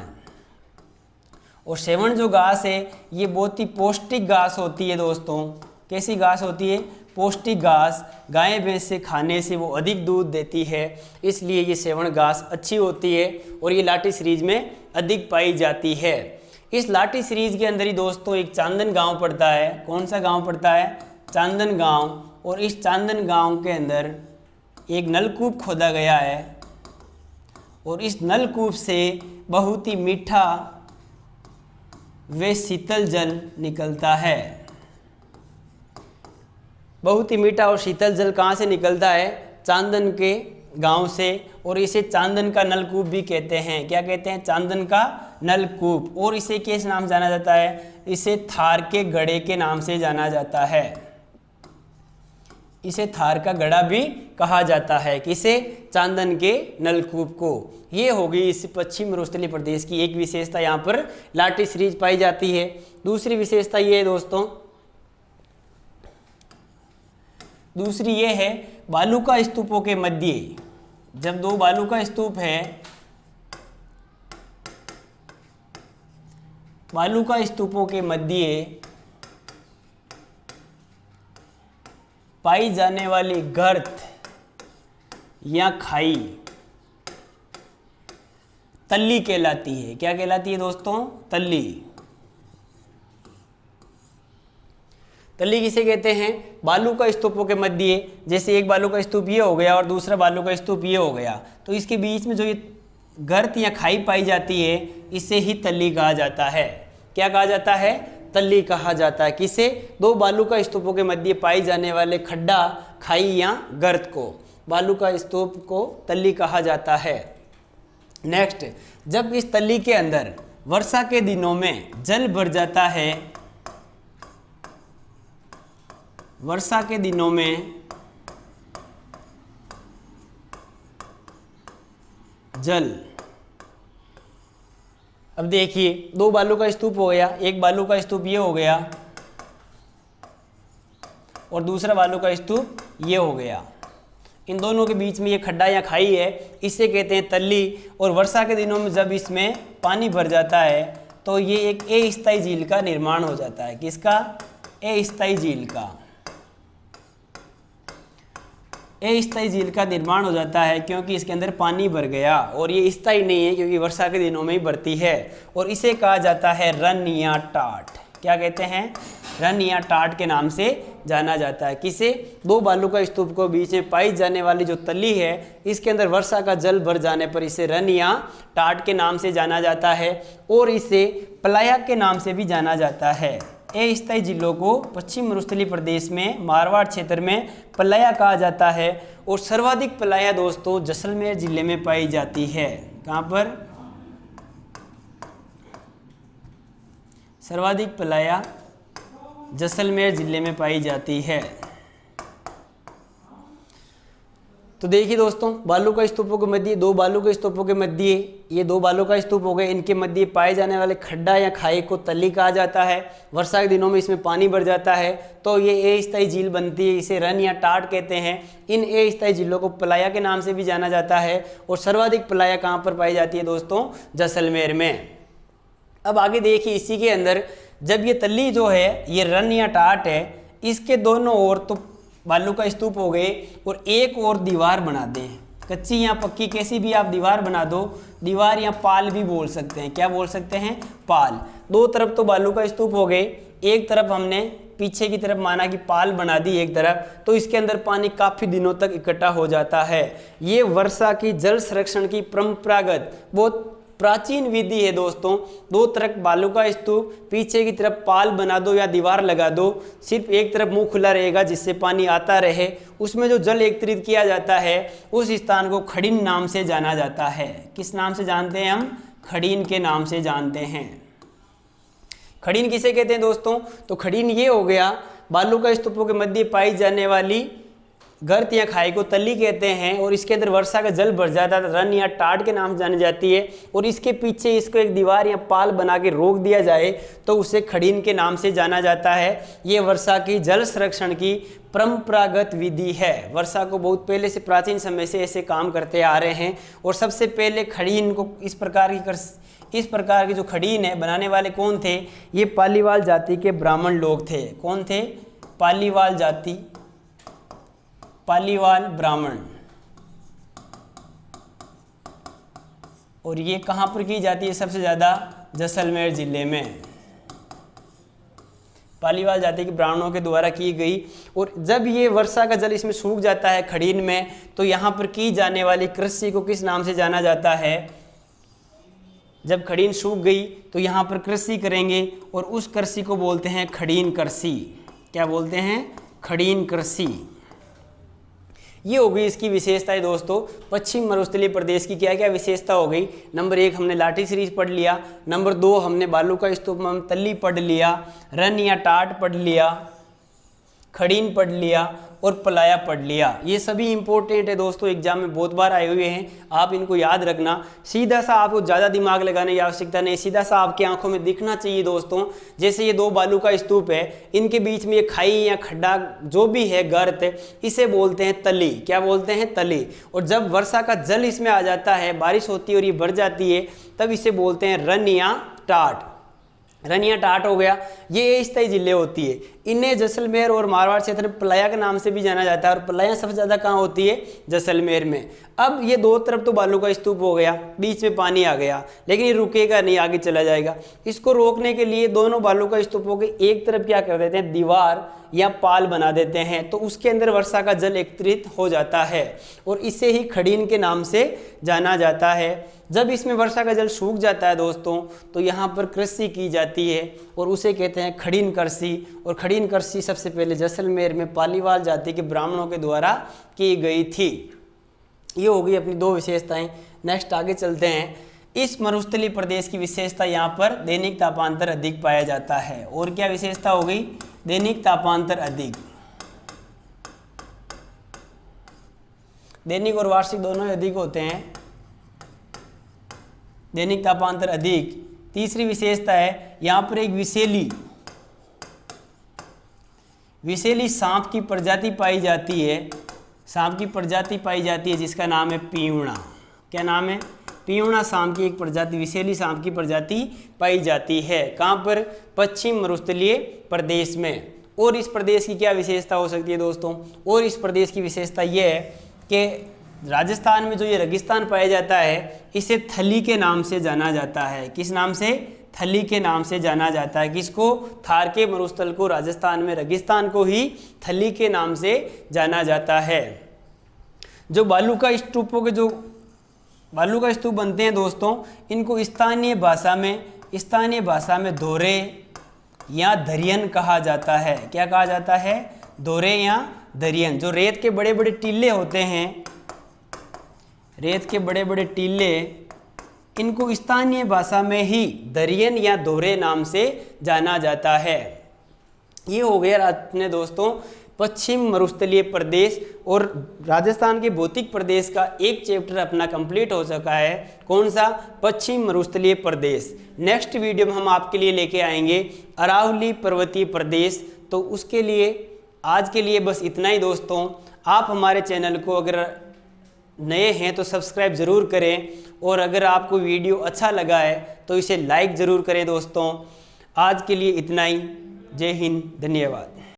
Speaker 1: और सेवण जो घास है ये बहुत ही पौष्टिक घास होती है दोस्तों। कैसी घास होती है? पौष्टिक घास। गाय भैंस से खाने से वो अधिक दूध देती है, इसलिए ये सेवण घास अच्छी होती है और ये लाठी सीरीज में अधिक पाई जाती है। इस लाठी सीरीज के अंदर ही दोस्तों एक चांदन गांव पड़ता है। कौन सा गांव पड़ता है? चांदन गांव। और इस चांदन गांव के अंदर एक नलकूप खोदा गया है और इस नलकूप से बहुत ही मीठा व शीतल जल निकलता है। बहुत ही मीठा और शीतल जल कहाँ से निकलता है? चांदन के गांव से। और इसे चांदन का नलकूप भी कहते हैं। क्या कहते हैं? चांदन का नलकूप। और इसे किस नाम जाना जाता है? इसे थार के गड़े के नाम से जाना जाता है। इसे थार का गड़ा भी कहा जाता है। किसे? चांदन के नलकूप को। ये होगी इस पश्चिम मरुस्थलीय प्रदेश की एक विशेषता, यहाँ पर लाठी सीरीज पाई जाती है। दूसरी विशेषता ये है दोस्तों, दूसरी ये है बालूका स्तूपों के मध्य। जब दो बालूका स्तूप है, बालूका स्तूपों के मध्य पाई जाने वाली गर्त या खाई तल्ली कहलाती है। क्या कहलाती है दोस्तों? तल्ली। तल्ली किसे कहते हैं? बालू का स्तूपों के मध्य। जैसे एक बालू का स्तूप ये हो गया और दूसरा बालू का स्तूप ये हो गया, तो इसके बीच में जो ये गर्त या खाई पाई जाती है इसे ही तल्ली कहा जाता है। क्या कहा जाता है? तल्ली कहा जाता है। किसे? दो बालू का स्तूपों के मध्य पाई जाने वाले खड्डा, खाई या गर्त को बालू का स्तूप को तल्ली कहा जाता है। नेक्स्ट, जब इस तल्ली के अंदर वर्षा के दिनों में जल भर जाता है, वर्षा के दिनों में जल, अब देखिए दो बालू का स्तूप हो गया, एक बालू का स्तूप ये हो गया और दूसरा बालू का स्तूप ये हो गया। इन दोनों के बीच में ये खड्डा या खाई है, इसे कहते हैं तल्ली। और वर्षा के दिनों में जब इसमें पानी भर जाता है तो ये एक अस्थायी झील का निर्माण हो जाता है। किसका? अस्थायी झील का। अस्थायी झील का निर्माण हो जाता है क्योंकि इसके अंदर पानी भर गया और ये स्थायी नहीं है क्योंकि वर्षा के दिनों में ही भरती है। और इसे कहा जाता है रन या टाट। क्या कहते हैं? रन या टाट के नाम से जाना जाता है। किसे? दो बालू का स्तूप को बीच में पाई जाने वाली जो तल्ली है, इसके अंदर वर्षा का जल भर जाने पर इसे रन या टाट के नाम से जाना जाता है और इसे प्लाया के नाम से भी जाना जाता है। अस्थायी जिलों को पश्चिम मरुस्थलीय प्रदेश में मारवाड़ क्षेत्र में पलाया कहा जाता है। और सर्वाधिक पलाया दोस्तों जैसलमेर जिले में पाई जाती है। कहाँ पर? सर्वाधिक पलाया जैसलमेर जिले में पाई जाती है। तो देखिए दोस्तों, बालू का स्तूपों के मध्य, दो बालू के स्तूपों के मध्य, ये दो बालू का स्तूप हो गए, इनके मध्य पाए जाने वाले खड्डा या खाई को तली कहा जाता है। वर्षा के दिनों में इसमें पानी भर जाता है तो ये अस्थायी झील बनती है, इसे रन या टाट कहते हैं। इन अस्थायी झीलों को पलाया के नाम से भी जाना जाता है। और सर्वाधिक पलाया कहाँ पर पाई जाती है दोस्तों? जैसलमेर में। अब आगे देखिए, इसी के अंदर जब ये तली जो है ये रन या टाट है, इसके दोनों ओर तो बालू का स्तूप हो गए और एक और दीवार बना दें, कच्ची या पक्की कैसी भी आप दीवार बना दो, दीवार या पाल भी बोल सकते हैं। क्या बोल सकते हैं? पाल। दो तरफ तो बालू का स्तूप हो गए, एक तरफ हमने पीछे की तरफ माना कि पाल बना दी एक तरफ, तो इसके अंदर पानी काफ़ी दिनों तक इकट्ठा हो जाता है। ये वर्षा की जल संरक्षण की परंपरागत बहुत प्राचीन विधि है दोस्तों। दो तरफ बालू का स्तूप, पीछे की तरफ पाल बना दो या दीवार लगा दो, सिर्फ एक तरफ मुंह खुला रहेगा जिससे पानी आता रहे। उसमें जो जल एकत्रित किया जाता है उस स्थान को खड़ीन नाम से जाना जाता है। किस नाम से जानते हैं हम? खड़ीन के नाम से जानते हैं। खड़ीन किसे कहते हैं दोस्तों? तो खड़ीन ये हो गया बालू का स्तूपों के मध्य पाई जाने वाली गर्त या खाई को तली कहते हैं। और इसके अंदर वर्षा का जल भर जाता है, रन या टाट के नाम से जानी जाती है। और इसके पीछे इसको एक दीवार या पाल बना के रोक दिया जाए तो उसे खड़ीन के नाम से जाना जाता है। ये वर्षा की जल संरक्षण की परंपरागत विधि है। वर्षा को बहुत पहले से, प्राचीन समय से ऐसे काम करते आ रहे हैं। और सबसे पहले खड़ीन को इस प्रकार की जो खड़ीन है बनाने वाले कौन थे? ये पालीवाल जाति के ब्राह्मण लोग थे। कौन थे? पालीवाल जाति, पालीवाल ब्राह्मण। और ये कहाँ पर की जाती है सबसे ज़्यादा? जैसलमेर जिले में पालीवाल जाति के ब्राह्मणों के द्वारा की गई। और जब ये वर्षा का जल इसमें सूख जाता है खड़ीन में, तो यहाँ पर की जाने वाली कृषि को किस नाम से जाना जाता है? जब खड़ीन सूख गई तो यहाँ पर कृषि करेंगे और उस कृषि को बोलते हैं खड़ीन कृषि। क्या बोलते हैं? खड़ीन कृषि। ये हो गई इसकी विशेषताएं दोस्तों। पश्चिम मरुस्थलीय प्रदेश की क्या क्या विशेषता हो गई? नंबर 1 हमने लाठी सीरीज पढ़ लिया, नंबर 2 हमने बालू का स्तूप में तल्ली पढ़ लिया, रन या टाट पढ़ लिया, खड़ीन पढ़ लिया और पलाया पढ़ लिया। ये सभी इंपॉर्टेंट है दोस्तों, एग्जाम में बहुत बार आए हुए हैं, आप इनको याद रखना। सीधा सा आपको ज़्यादा दिमाग लगाने की आवश्यकता नहीं, सीधा सा आपकी आंखों में दिखना चाहिए दोस्तों। जैसे ये दो बालू का स्तूप है, इनके बीच में ये खाई या खड्डा जो भी है, गर्त, इसे बोलते हैं तली। क्या बोलते हैं? तली। और जब वर्षा का जल इसमें आ जाता है, बारिश होती है और ये भर जाती है, तब इसे बोलते हैं रन या टाट। रन या टाट हो गया। ये अस्थायी जिले होती है, इन्हें जैसलमेर और मारवाड़ क्षेत्र में पलाया के नाम से भी जाना जाता है। और पलाया सबसे ज़्यादा कहाँ होती है? जैसलमेर में। अब ये दो तरफ तो बालू का स्तूप हो गया, बीच में पानी आ गया, लेकिन ये रुकेगा नहीं, आगे चला जाएगा। इसको रोकने के लिए दोनों बालू का स्तूपों के एक तरफ क्या कर देते हैं? दीवार या पाल बना देते हैं, तो उसके अंदर वर्षा का जल एकत्रित हो जाता है और इसे ही खड़ीन के नाम से जाना जाता है। जब इसमें वर्षा का जल सूख जाता है दोस्तों, तो यहाँ पर कृषि की जाती है और उसे कहते हैं खड़ीन कृषि। और खड़ीन कृषि सबसे पहले जैसलमेर में पालीवाल जाति के ब्राह्मणों के द्वारा की गई थी। ये हो गई अपनी दो विशेषताएं। नेक्स्ट आगे चलते हैं। इस मरुस्थलीय प्रदेश की विशेषता यहाँ पर दैनिक तापांतर अधिक पाया जाता है। और क्या विशेषता हो गई? दैनिक तापांतर अधिक। दैनिक और वार्षिक दोनों अधिक होते हैं। दैनिक तापांतर अधिक। तीसरी विशेषता है यहाँ पर एक विषैली सांप की प्रजाति पाई जाती है। सांप की प्रजाति पाई जाती है जिसका नाम है पीवड़ा। क्या नाम है? पीवड़ा सांप की एक प्रजाति, विषैली सांप की प्रजाति पाई जाती है। कहाँ पर? पश्चिम मरुस्थलीय प्रदेश में। और इस प्रदेश की क्या विशेषता हो सकती है दोस्तों? और इस प्रदेश की विशेषता यह है कि राजस्थान में जो ये रेगिस्तान पाया जाता है, इसे थली के नाम से जाना जाता है। किस नाम से? थली के नाम से जाना जाता है। किसको? थार के मरुस्थल को, राजस्थान में रेगिस्तान को ही थली के नाम से जाना जाता है। जो बालू का स्तूप बनते हैं दोस्तों, इनको स्थानीय भाषा में धोरे या दरियन कहा जाता है। क्या कहा जाता है? दोरे या दरियन। जो रेत के बड़े बड़े टीले होते हैं, रेत के बड़े बड़े टीले, इनको स्थानीय भाषा में ही दरियन या दोरे नाम से जाना जाता है। ये हो गया अपने दोस्तों पश्चिम मरुस्थलीय प्रदेश, और राजस्थान के भौतिक प्रदेश का एक चैप्टर अपना कंप्लीट हो सका है। कौन सा? पश्चिम मरुस्थलीय प्रदेश। नेक्स्ट वीडियो में हम आपके लिए लेके आएंगे अरावली पर्वतीय प्रदेश। तो उसके लिए आज के लिए बस इतना ही दोस्तों। आप हमारे चैनल को अगर नए हैं तो सब्सक्राइब ज़रूर करें, और अगर आपको वीडियो अच्छा लगा है तो इसे लाइक ज़रूर करें दोस्तों। आज के लिए इतना ही। जय हिंद, धन्यवाद।